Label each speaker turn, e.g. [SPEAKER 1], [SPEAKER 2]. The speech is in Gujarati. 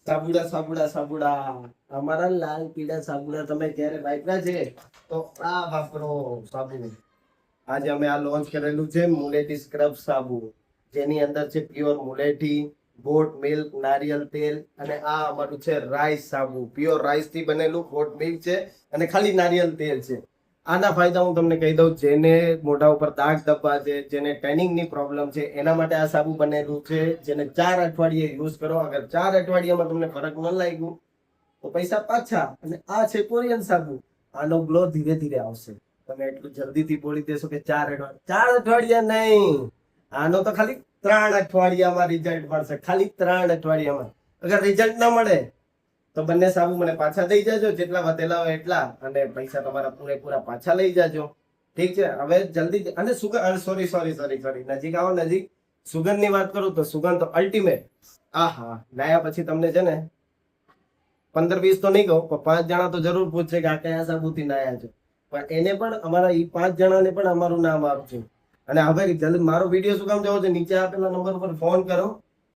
[SPEAKER 1] સાબુડા સાબુડા સાબુડા અમારા લાલ પીળા સાબુડા તમે ક્યારે વાપર્યા છે તો આ વાપરો સાબુ. આજે અમે આ લોન્ચ કરેલું છે મુલેટી સ્ક્રબ સાબુ, જેની અંદર છે પ્યોર મુલેટી, ગોટ મિલ્ક, નારિયેલ તેલ અને આ અમારું છે રાઈસ સાબુ. પ્યોર રાઈસ થી બનેલું ગોટ મિલ્ક છે અને ખાલી નારિયેલ તેલ છે. આના ફાયદા હું તમને કહી દઉં. જેને મોઢા ઉપર દાગ ધબ્બા છે, જેને ટેનિંગ ની પ્રોબ્લેમ છે, એના માટે આ સાબુ બનેલું છે. જેને 4 અઠવાડિયે યુઝ કરો, અગર 4 અઠવાડિયામાં તમને ફરક ન લાગ્યું તો પૈસા પાછા. અને આ છે કોરિયન સાબુ, આનો ગ્લો ધીરે ધીરે આવશે. તમે એટલું જલ્દીથી બોલી દેશો કે 4 અઠવાડિયા નહીં, આનો તો ખાલી 3 અઠવાડિયામાં રિઝલ્ટ મળશે. ખાલી 3 અઠવાડિયામાં. અગર રિઝલ્ટ ના મળે તો બંને સાબુ મને પાછા દઈ જાજો, જેટલા વધેલા હોય એટલા, અને પૈસા તમારા પૂરેપૂરા પાછા લઈ જાજો. ઠીક છે? હવે જલ્દી. અને સુગંધ, સોરી, નજીક આવો, નજીક. સુગંધ ની વાત કરું તો સુગંધ તો અલ્ટિમેટ. આહા, નાયા પછી તમને છે ને 15-20 તો નહીં કહું, પણ 5 જણા તો જરૂર પૂછશે કે આ કયા સાબુથી નાયા છો. પણ એને પણ અમારા એ 5 જણાને પણ અમારું નામ આપજો. અને હવે જલ્દી મારો વિડીયો શું કામ જોવો છે, નીચે આપેલા નંબર પર ફોન કરો.